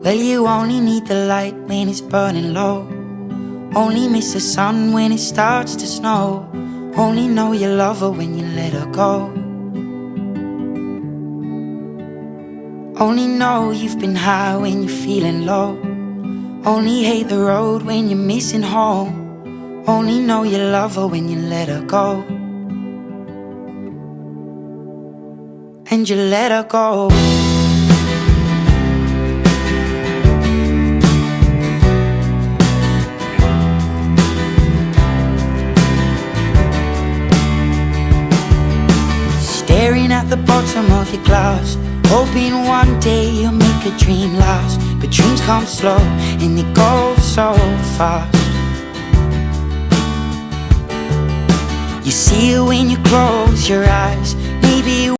Well, you only need the light when it's burning low. Only miss the sun when it starts to snow. Only know you love her when you let her go. Only know you've been high when you're feeling low. Only hate the road when you're missing home. Only know you love her when you let her go. And you let her go. Staring at the bottom of your glass, hoping one day you'll make a dream last. But dreams come slow and they go so fast. You see it when you close your eyes. Maybe